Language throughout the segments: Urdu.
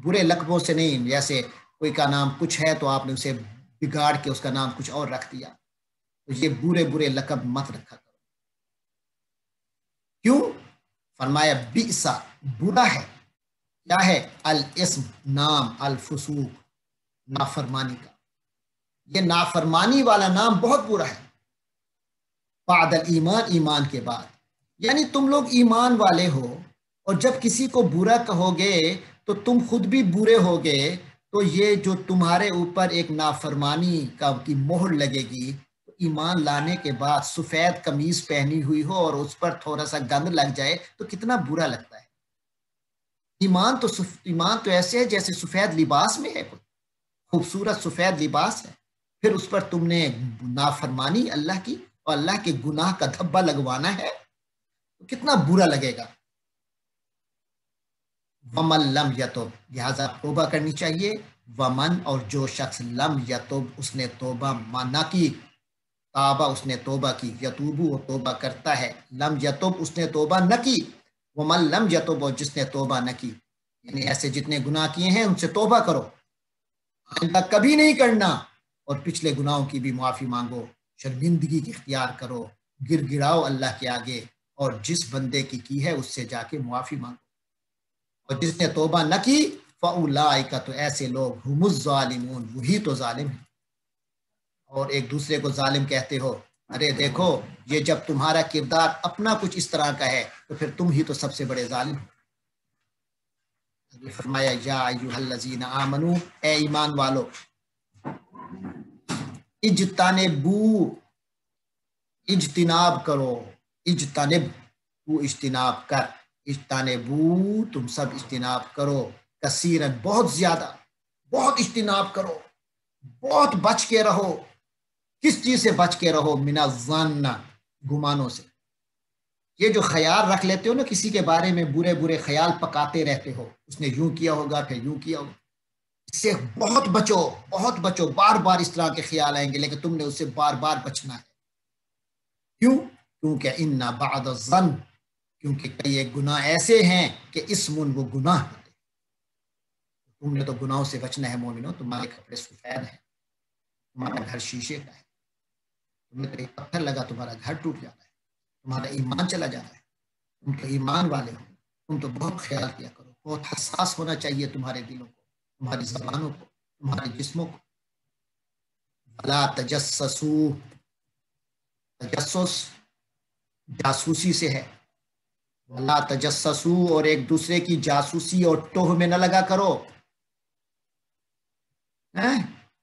برے لقبوں سے نہیں، جیسے کوئی کا نام کچھ ہے تو آپ نے اسے بگاڑ کے اس کا نام کچھ اور رکھ دیا، تو یہ برے برے لقب مت رکھا کرو۔ کیوں؟ فرمایا بئسا، برا ہے، کیا ہے؟ الاسم، نام، الفسوق، نافرمانی کا، یہ نافرمانی والا نام بہت برا ہے، بعد الایمان، ایمان کے بعد۔ یعنی تم لوگ ایمان والے ہو اور جب کسی کو برا کہو گے تو تم خود بھی برے ہوگے، تو یہ جو تمہارے اوپر ایک نافرمانی کی مہر لگے گی، تو ایمان لانے کے بعد سفید قمیض پہنی ہوئی ہو اور اس پر تھوڑا سا گند لگ جائے تو کتنا برا لگتا ہے۔ ایمان تو ایسے ہے جیسے سفید لباس میں ہے، کوئی خوبصورت سفید لباس ہے، پھر اس پر تم نے نافرمانی اللہ کی اور اللہ کے گناہ کا دھبا لگوانا ہے تو کتنا برا لگے گا۔ ومن لم یتب، لہذا توبہ کرنی چاہیے، ومن، اور جو شخص لم یتب، اس نے توبہ نہ کی، تابہ، اس نے توبہ کی، یتوبو، وہ توبہ کرتا ہے، لم یتب، اس نے توبہ نہ کی، ومن لم یتب، اور جس نے توبہ نہ کی، یعنی ایسے جتنے گناہ کیے ہیں ان سے توبہ کرو، آئندہ کبھی نہیں کرنا، اور پچھلے گناہوں کی بھی معافی مانگو، شرمندگی کی اختیار کرو، گر گراؤ اللہ کے آگے، اور جس بندے کی ہے اس سے جا کے معافی مانگو، اور جس نے توبہ نہ کی فَأُولَٰئِکَ، تو ایسے لوگ ہم الظالمون، وہی تو ظالم ہیں۔ اور ایک دوسرے کو ظالم کہتے ہو، ارے دیکھو یہ جب تمہارا کردار اپنا کچھ اس طرح کا ہے تو پھر تم ہی تو سب سے بڑے ظالم ہو۔ فرمایا یا ایھا الذین آمنو، اے ایمان والو، اجتناب کرو، اجتنب، تو اجتناب کر، اجتنبو، تم سب اجتناب کرو، کثیرن، بہت زیادہ، بہت اجتناب کرو، بہت بچ کے رہو، کس چیز سے بچ کے رہو؟ من الظن، گمانوں سے، یہ جو خیال رکھ لیتے ہو نا، کسی کے بارے میں برے برے خیال پکاتے رہتے ہو، اس نے یوں کیا ہوگا، پھر یوں کیا ہوگا، اس سے بہت بچو، بہت بچو، بار بار اس طرح کے خیال آئیں گے لیکن تم نے اس سے بار بار بچنا ہے۔ کیوں؟ کیونکہ ان بعد الظن، کیونکہ کئی ایک گناہ ایسے ہیں کہ اسم، وہ گناہ ہوتے، تم نے تو گناہوں سے بچنا ہے مومنو، تمہارے کپڑے سفید ہیں، تمہارا گھر شیشے کا ہے، تمہیں تو ایک پتھر لگا تمہارا گھر ٹوٹ جاتا ہے، تمہارا ایمان چلا جاتا ہے، تم تو ایمان والے ہو، تم تو بہت خیال کیا کرو، بہت حساس ہونا چاہیے تمہارے دلوں کو، تمہاری زبانوں کو، تمہارے جسموں کو۔ ولا تجسسوا، تجسس جاسوسی سے ہے، ولا تجسسوا، اور ایک دوسرے کی جاسوسی اور ٹوہ میں نہ لگا کرو،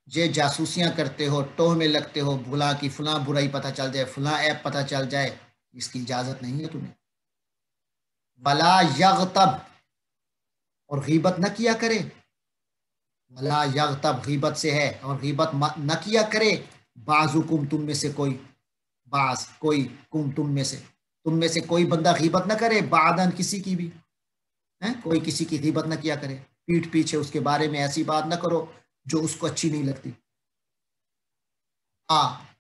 یہ جاسوسیاں کرتے ہو، ٹوہ میں لگتے ہو، بھلا کی فلاں برائی پتہ چل جائے، فلاں ایپ پتہ چل جائے، اس کی اجازت نہیں ہے تمہیں۔ ولا یغتب، اور غیبت نہ کیا کرے، ولا یغتب غیبت سے ہے، اور غیبت نہ کیا کرے، بعضکم، تم میں سے کوئی، بعض، کوئی، کم، تم میں سے کوئی بندہ غیبت نہ کرے، بعدن، کسی کی بھی، کوئی کسی کی غیبت نہ کیا کرے، پیٹھ پیچھے اس کے بارے میں ایسی بات نہ کرو جو اس کو اچھی نہیں لگتی۔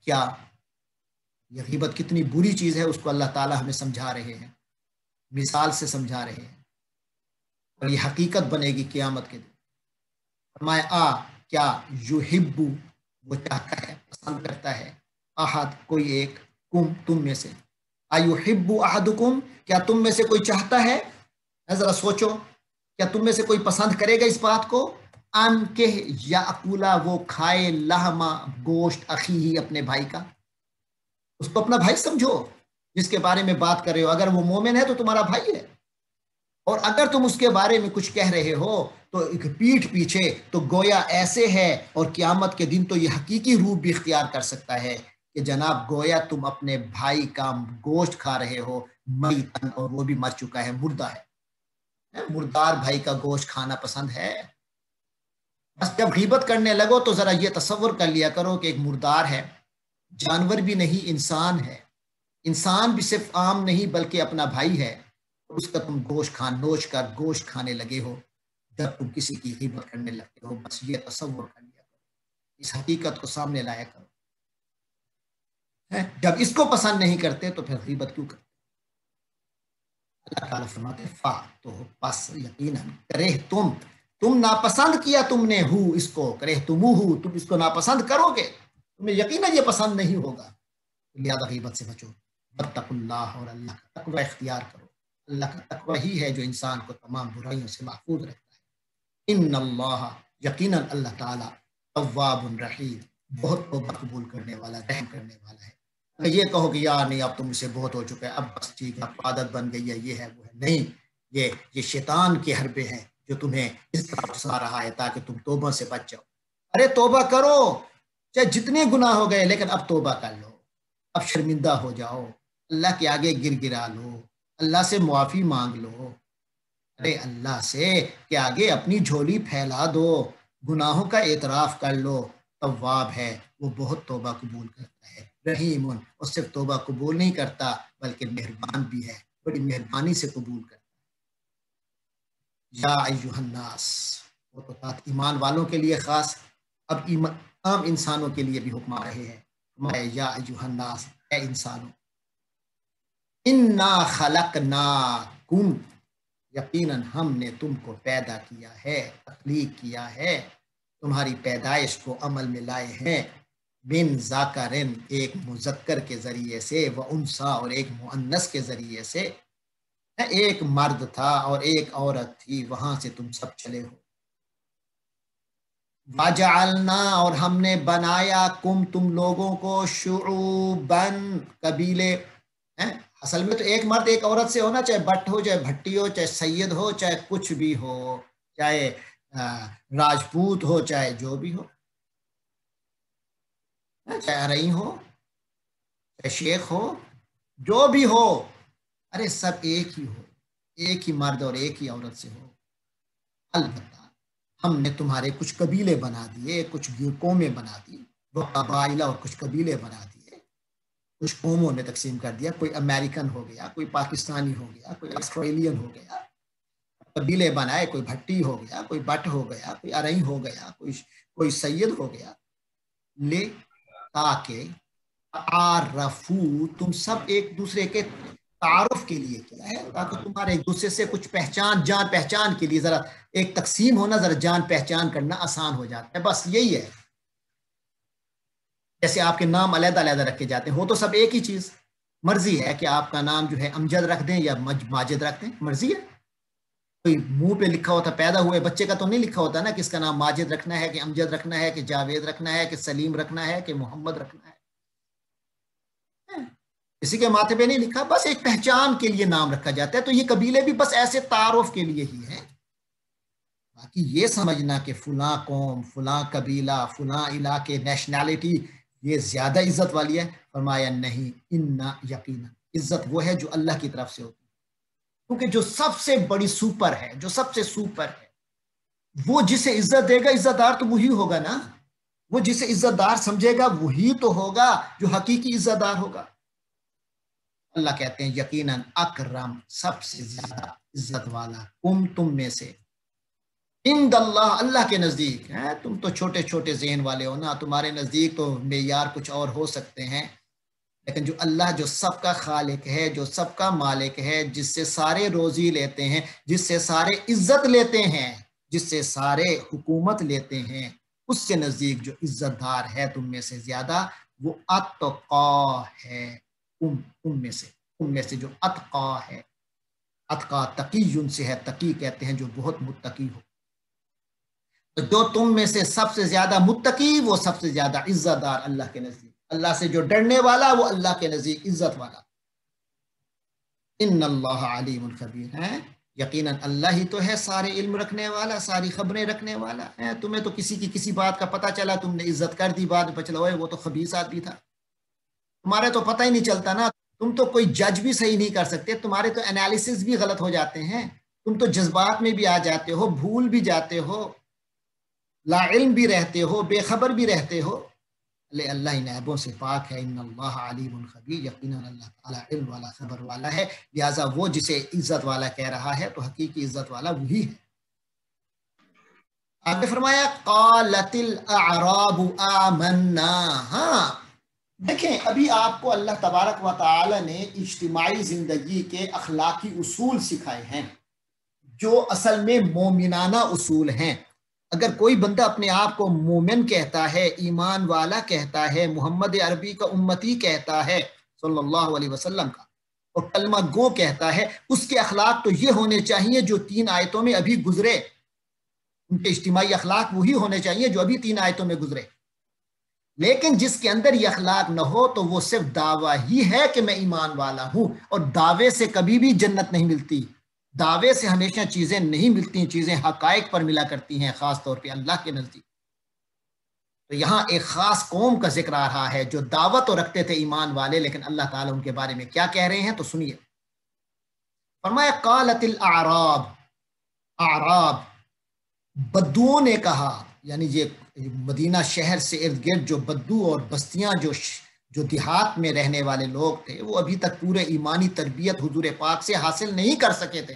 کیا یہ غیبت کتنی بری چیز ہے، اس کو اللہ تعالیٰ ہمیں سمجھا رہے ہیں، مثال سے سمجھا رہے ہیں، اور یہ حقیقت بنے گی قیامت کے دن۔ فرمایا کیا، یحب، وہ چاہتا ہے، پسند کرتا ہے، احد، کوئی ایک، کم، تم میں سے، ایحب احدکم، کیا تم میں سے کوئی چاہتا ہے، ذرا سوچو، کیا تم میں سے کوئی پسند کرے گا اس بات کو، ان کہ یاکلا، وہ کھائے، لحما، گوشت، اخی ہی، اپنے بھائی کا، اس کو اپنا بھائی سمجھو جس کے بارے میں بات کر رہے ہو، اگر وہ مومن ہے تو تمہارا بھائی ہے، اور اگر تم اس کے بارے میں کچھ کہہ رہے ہو تو ایک پیٹھ پیچھے، تو گویا ایسے ہے، اور قیامت کے دن تو یہ حقیقی روپ بھی اختیار کر سکتا ہے کہ جناب گویا تم اپنے بھائی کا گوشت کھا رہے ہو، میتن، اور وہ بھی مر چکا ہے، مردہ ہے، مردار بھائی کا گوشت کھانا پسند ہے؟ بس جب غیبت کرنے لگو تو ذرا یہ تصور کر لیا کرو کہ ایک مردار ہے، جانور بھی نہیں، انسان ہے، انسان بھی صرف عام نہیں بلکہ اپنا بھائی ہے، اس کا تم گوشت گوشت کھانے لگے ہو جب تم کسی کی غیبت کرنے لگتے ہو، بس یہ تصور کر لیا کرو، اس حقیقت کو سامنے لایا کرو، جب اس کو پسند نہیں کرتے تو پھر غیبت کیوں کرتے؟ اللہ تعالیٰ فرماتے فا، تو پس، یقیناً، کرے تم، تم ناپسند کیا تم نے ہو اس کو، کرے تمہو، تم اس کو ناپسند کرو گے، تمہیں یقیناً یہ پسند نہیں ہوگا، لہذا غیبت سے بچو، واتقوا اللہ، اور اللہ کا تقوی اختیار کرو، اللہ کا تقوی ہی ہے جو انسان کو تمام برائیوں سے محفوظ رکھتا ہے۔ ان اللہ، یقیناً اللہ تعالیٰ، تواب رحیم، بہت توبہ قبول کرنے والا، رحم کرنے والا ہے۔ اگر یہ کہو کہ یار نہیں اب تم سے بہت ہو چکا ہے، اب بس ٹھیک ہے، اب عادت بن گئی ہے، یہ ہے وہ ہے، نہیں، یہ شیطان کے حربے ہیں جو تمہیں اس طرح پھنسا رہا ہے تاکہ تم توبہ سے بچ جاؤ۔ ارے توبہ کرو، چاہے جتنے گناہ ہو گئے، لیکن اب توبہ کر لو، اب شرمندہ ہو جاؤ، اللہ کے آگے گر گرا لو، اللہ سے معافی مانگ لو، ارے اللہ سے کہ آگے اپنی جھولی پھیلا دو، گناہوں کا اعتراف کر لو، تواب ہے، وہ بہت توبہ قبول کرتا ہے، رحیم، اور صرف توبہ قبول نہیں کرتا بلکہ مہربان بھی ہے، بڑی مہربانی سے قبول کرتا ہے۔ یا ایھا الناس، وہ تو ایمان والوں کے لیے خاص، اب عام انسانوں کے لیے بھی حکم آ رہے ہیں، یا ایھا الناس، اے انسانوں، انا خلقناکم، یقیناً ہم نے تم کو پیدا کیا ہے، تخلیق کیا ہے، تمہاری پیدائش کو عمل میں لائے ہیں، من ذکرن، ایک مذکر کے ذریعے سے، و انثی، اور ایک مؤنث کے ذریعے سے، ایک مرد تھا اور ایک عورت تھی، وہاں سے تم سب چلے ہو۔ وَجَعَلْنَا، اور ہم نے بنایا، کم، تم لوگوں کو، شعوباً، قبیلے، اصل میں تو ایک مرد ایک عورت سے ہونا، چاہے بٹ ہو، چاہے بھٹی ہو، چاہے سید ہو، چاہے کچھ بھی ہو، چاہے راجپوت ہو، چاہے جو بھی ہو، چاہے ارئی ہو، چاہے شیخ ہو، جو بھی ہو، ارے سب ایک ہی ہو، ایک ہی مرد اور ایک ہی عورت سے ہو۔ البتہ ہم نے تمہارے کچھ قبیلے بنا دیے، کچھ قومیں بنا دی، وہ قبائل، اور کچھ قبیلے بنا دیے، کچھ قوموں نے تقسیم کر دیا، کوئی امریکن ہو گیا، کوئی پاکستانی ہو گیا، کوئی آسٹریلین ہو گیا، قبیلے بنائے، کوئی بھٹی ہو گیا، کوئی بٹ ہو گیا، کوئی ارئی ہو گیا، کوئی سید ہو گیا، لے، تاکہ تعارفو، تم سب ایک دوسرے کے تعارف کے لیے کیا ہے، تاکہ تمہارے ایک دوسرے سے کچھ پہچان، جان پہچان کے لیے، ذرا ایک تقسیم ہونا، ذرا جان پہچان کرنا آسان ہو جاتا ہے، بس یہی ہے۔ جیسے آپ کے نام علیحدہ علیحدہ رکھے جاتے ہیں، ہو تو سب ایک ہی چیز، مرضی ہے کہ آپ کا نام جو ہے امجد رکھ دیں یا ماجد رکھ دیں، مرضی ہے، کوئی منہ پہ لکھا ہوتا، پیدا ہوئے بچے کا تو نہیں لکھا ہوتا نا کہ اس کا نام ماجد رکھنا ہے، کہ امجد رکھنا ہے، کہ جاوید رکھنا ہے، کہ سلیم رکھنا ہے، کہ محمد رکھنا ہے، کسی کے ماتھے پہ نہیں لکھا، بس ایک پہچان کے لیے نام رکھا جاتا ہے۔ تو یہ قبیلے بھی بس ایسے تعارف کے لیے ہی ہیں، باقی یہ سمجھنا کہ فلاں قوم، فلاں قبیلہ، فلاں علاقے، نیشنالٹی یہ زیادہ عزت والی ہے، فرمایا نہیں، انا، یقینا، عزت وہ ہے جو اللہ کی طرف سے ہوتی ہے، کیونکہ جو سب سے بڑی سپر ہے، جو سب سے سپر ہے، وہ جسے عزت دے گا، عزت دار تو وہی ہوگا نا، وہ جسے عزت دار سمجھے گا وہی تو ہوگا جو حقیقی عزت دار ہوگا۔ اللہ کہتے ہیں یقیناً اکرم، سب سے زیادہ عزت والا، تم میں سے، عند اللہ، اللہ کے نزدیک ہے، تم تو چھوٹے چھوٹے ذہن والے ہو نا، تمہارے نزدیک تو معیار کچھ اور ہو سکتے ہیں، لیکن جو اللہ، جو سب کا خالق ہے، جو سب کا مالک ہے، جس سے سارے روزی لیتے ہیں، جس سے سارے عزت لیتے ہیں، جس سے سارے حکومت لیتے ہیں، اس کے نزدیک جو عزت دار ہے تم میں سے زیادہ، وہ اتقا ہے، تم میں سے جو اتقا ہے، اتقا تقی سے ہے، تقی کہتے ہیں جو بہت متقی ہو، تو جو تم میں سے سب سے زیادہ متقی، وہ سب سے زیادہ عزت دار اللہ کے نزدیک، اللہ سے جو ڈرنے والا، وہ اللہ کے نزدیک عزت والا۔ ان اللہ علیم خبیر ہے، یقیناً اللہ ہی تو ہے سارے علم رکھنے والا، ساری خبریں رکھنے والا ہے۔ تمہیں تو کسی کی کسی بات کا پتہ چلا، تم نے عزت کر دی، بعد میں پچھلا ہوئے وہ تو خبیث آدمی تھا، تمہارے تو پتہ ہی نہیں چلتا نا، تم تو کوئی جج بھی صحیح نہیں کر سکتے، تمہارے تو انالیسس بھی غلط ہو جاتے ہیں، تم تو جذبات میں بھی آ جاتے ہو، بھول بھی جاتے ہو، لا علم بھی رہتے ہو، بے خبر بھی رہتے ہو، اللہ ان عیبوں سے پاک ہے۔ ان اللہ علیم خبیر، یقیناً اللہ تعالیٰ علم والا، خبر والا ہے، لہٰذا وہ جسے عزت والا کہہ رہا ہے تو حقیقی عزت والا وہی ہے۔ آگے فرمایا قالت الاعراب آمنا، ہاں دیکھیں ابھی آپ کو اللہ تبارک و تعالی نے اجتماعی زندگی کے اخلاقی اصول سکھائے ہیں، جو اصل میں مومنانہ اصول ہیں۔ اگر کوئی بندہ اپنے آپ کو مومن کہتا ہے، ایمان والا کہتا ہے، محمد عربی کا امتی کہتا ہے صلی اللہ علیہ وسلم کا، اور کلمہ گو کہتا ہے، اس کے اخلاق تو یہ ہونے چاہیے جو 3 آیتوں میں ابھی گزرے۔ ان کے اجتماعی اخلاق وہی ہونے چاہیے جو ابھی 3 آیتوں میں گزرے۔ لیکن جس کے اندر یہ اخلاق نہ ہو تو وہ صرف دعویٰ ہی ہے کہ میں ایمان والا ہوں، اور دعوے سے کبھی بھی جنت نہیں ملتی، دعوے سے ہمیشہ چیزیں نہیں ملتی، چیزیں حقائق پر ملا کرتی ہیں، خاص طور پہ اللہ کے نزدیک۔ تو یہاں ایک خاص قوم کا ذکر آ رہا ہے جو دعوت تو رکھتے تھے ایمان والے، لیکن اللہ تعالیٰ ان کے بارے میں کیا کہہ رہے ہیں تو سنیے۔ فرمایا قالت الاعراب، اعراب بدوؤں نے کہا، یعنی یہ مدینہ شہر سے ارد گرد جو بدو اور بستیاں جو دیہات میں رہنے والے لوگ تھے، وہ ابھی تک پورے ایمانی تربیت حضور پاک سے حاصل نہیں کر سکے تھے،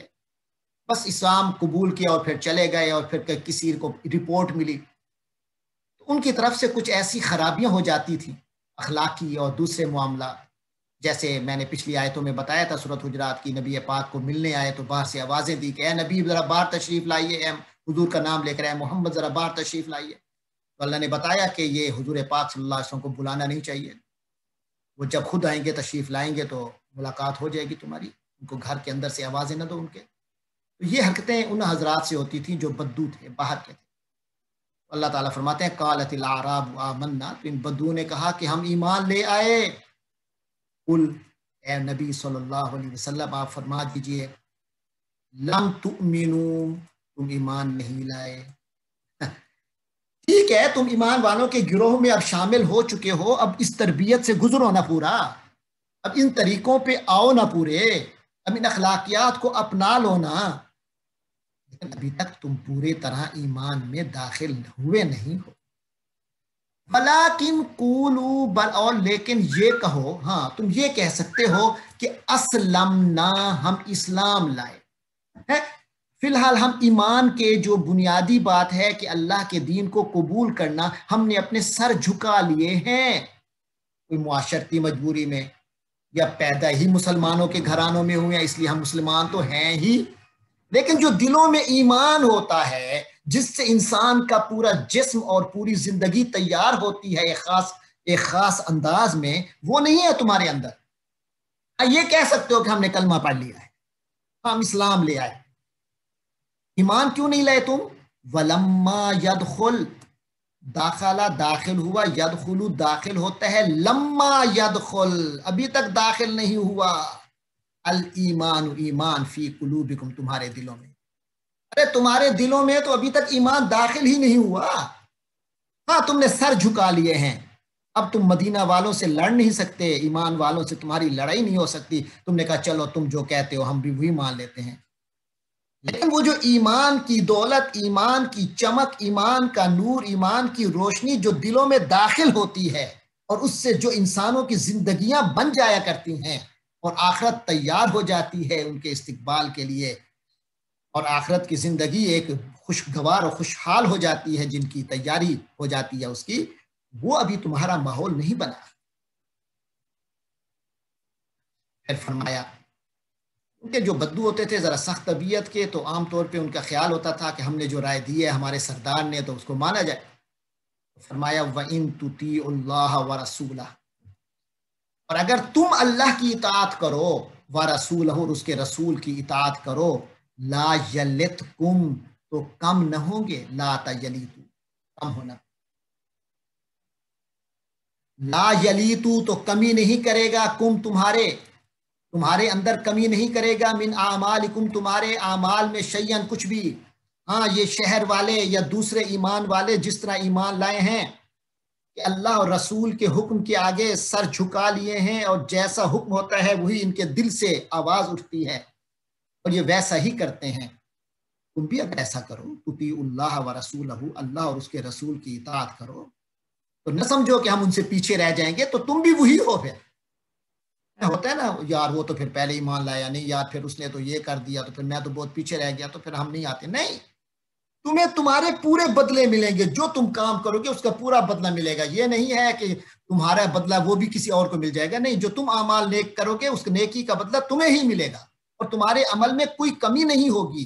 بس اسلام قبول کیا اور پھر چلے گئے، اور پھر کسی کو رپورٹ ملی تو ان کی طرف سے کچھ ایسی خرابیاں ہو جاتی تھیں اخلاقی اور دوسرے معاملات، جیسے میں نے پچھلی آیتوں میں بتایا تھا سورۃ حجرات کی، نبی پاک کو ملنے آئے تو باہر سے آوازیں دی کہ اے نبی ذرا باہر تشریف لائیے، اے حضور کا نام لے کر اے محمد ذرا باہر تشریف لائیے۔ تو اللہ نے بتایا کہ یہ حضور پاک صلی اللہ علیہ وسلم کو بلانا نہیں چاہیے، وہ جب خود آئیں گے تشریف لائیں گے تو ملاقات ہو جائے گی تمہاری، ان کو گھر کے اندر سے آوازیں نہ دو ان کے۔ تو یہ حرکتیں ان حضرات سے ہوتی تھیں جو بدو تھے، باہر کے تھے۔ اللہ تعالیٰ فرماتے ہیں قالت الاعراب آمنا، تو ان بدو نے کہا کہ ہم ایمان لے آئے۔ قل، اے نبی صلی اللہ علیہ وسلم آپ فرما دیجئے لم تؤمنوا، تم ایمان نہیں لائے۔ ٹھیک ہے، تم ایمان والوں کے گروہ میں اب شامل ہو چکے ہو، اب اس تربیت سے گزرو نا پورا، اب ان طریقوں پہ آؤ نا پورے، اب ان اخلاقیات کو اپنا لو نا، لیکن ابھی تک تم پورے طرح ایمان میں داخل ہوئے نہیں ہو۔ ولیکن قولوا، اور لیکن یہ کہو، ہاں تم یہ کہہ سکتے ہو کہ اسلمنا، ہم اسلام لائے ہیں۔ فی الحال ہم ایمان کے جو بنیادی بات ہے کہ اللہ کے دین کو قبول کرنا، ہم نے اپنے سر جھکا لیے ہیں، کوئی معاشرتی مجبوری میں یا پیدا ہی مسلمانوں کے گھرانوں میں ہوئے ہیں اس لیے ہم مسلمان تو ہیں ہی، لیکن جو دلوں میں ایمان ہوتا ہے جس سے انسان کا پورا جسم اور پوری زندگی تیار ہوتی ہے ایک خاص انداز میں، وہ نہیں ہے تمہارے اندر۔ یہ کہہ سکتے ہو کہ ہم نے کلمہ پڑھ لیا ہے، ہم اسلام لے آئے، ایمان کیوں نہیں لائے تم؟ ولما یدخل، داخلہ داخل ہوا، یدخلو داخل ہوتا ہے، لما یدخل ابھی تک داخل نہیں ہوا، الایمان ایمان فی قلوبکم تمہارے دلوں میں، ارے تمہارے دلوں میں تو ابھی تک ایمان داخل ہی نہیں ہوا، ہاں تم نے سر جھکا لیے ہیں، اب تم مدینہ والوں سے لڑ نہیں سکتے، ایمان والوں سے تمہاری لڑائی نہیں ہو سکتی، تم نے کہا چلو تم جو کہتے ہو ہم بھی وہی مان لیتے ہیں۔ لیکن وہ جو ایمان کی دولت، ایمان کی چمک، ایمان کا نور، ایمان کی روشنی جو دلوں میں داخل ہوتی ہے اور اس سے جو انسانوں کی زندگیاں بن جایا کرتی ہیں اور آخرت تیار ہو جاتی ہے ان کے استقبال کے لیے، اور آخرت کی زندگی ایک خوشگوار اور خوشحال ہو جاتی ہے، جن کی تیاری ہو جاتی ہے اس کی، وہ ابھی تمہارا ماحول نہیں بنا۔ پھر فرمایا ان کے جو بدو ہوتے تھے ذرا سخت طبیعت کے، تو عام طور پہ ان کا خیال ہوتا تھا کہ ہم نے جو رائے دی ہے ہمارے سردار نے تو اس کو مانا جائے۔ فرمایا وَإِن تُطِيعُوا اللَّهَ وَرَسُولَهُ، اور اگر تم اللہ کی اطاعت کرو، وَرَسُولَهُ اور اس کے رسول کی اطاعت کرو، لا یلتکم تو کم نہ ہوں گے، لا تیلیتو کم ہونا، لا یلیتو تو کمی نہیں کرے گا، کم تمہارے اندر کمی نہیں کرے گا، من اعمالکم تمہارے اعمال میں شیئن کچھ بھی۔ ہاں یہ شہر والے یا دوسرے ایمان والے جس طرح ایمان لائے ہیں کہ اللہ اور رسول کے حکم کے آگے سر جھکا لیے ہیں، اور جیسا حکم ہوتا ہے وہی ان کے دل سے آواز اٹھتی ہے اور یہ ویسا ہی کرتے ہیں، تم بھی اگر ایسا کرو، تطیعوا اللہ ورسولہ، اللہ اور اس کے رسول کی اطاعت کرو، تو نہ سمجھو کہ ہم ان سے پیچھے رہ جائیں گے، تو تم بھی وہی ہو۔ پھر ہوتا ہے نا یار وہ تو پھر پہلے ایمان لایا نہیں یار، پھر اس نے تو یہ کر دیا تو پھر میں تو بہت پیچھے رہ گیا تو پھر ہم نہیں آتے، نہیں، تمہیں تمہارے پورے بدلے ملیں گے، جو تم کام کرو گے اس کا پورا بدلہ ملے گا، یہ نہیں ہے کہ تمہارا بدلہ وہ بھی کسی اور کو مل جائے گا، نہیں، جو تم اعمال نیک کرو گے اس نیکی کا بدلہ تمہیں ہی ملے گا، اور تمہارے عمل میں کوئی کمی نہیں ہوگی،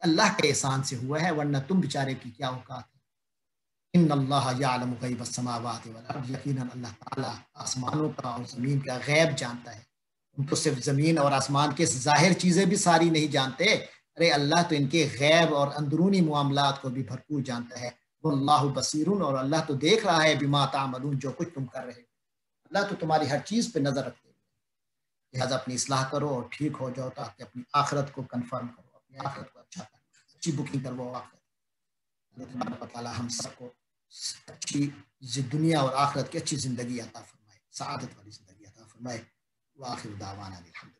اللہ کے احسان سے ہوا ہے، ورنہ تم بیچارے کی کیا اوقات ہے۔ ان اللہ یعلم غیب السماوات والارض، یقیناً اللہ تعالیٰ آسمانوں کا اور زمین کا غیب جانتا ہے۔ تم تو صرف زمین اور آسمان کے ظاہر چیزیں بھی ساری نہیں جانتے، ارے اللہ تو ان کے غیب اور اندرونی معاملات کو بھی بھرپور جانتا ہے۔ واللہ بصیر، اور اللہ تو دیکھ رہا ہے بما تعملون، جو کچھ تم کر رہے ہو، اللہ تو تمہاری ہر چیز پہ نظر رکھتے ہیں۔ لہٰذا اپنی اصلاح کرو اور ٹھیک ہو جاؤ، تاکہ اپنی آخرت کو کنفرم کرو، اپنی آخرت کو اچھا کرو، اچھی بکنگ کرو آخرت۔ اللہ تبارک و تعالیٰ ہم سب کو اچھی دنیا اور آخرت کی اچھی زندگی عطا فرمائے، سعادت والی زندگی عطا فرمائے۔ وآخر دعوانا الحمد للہ۔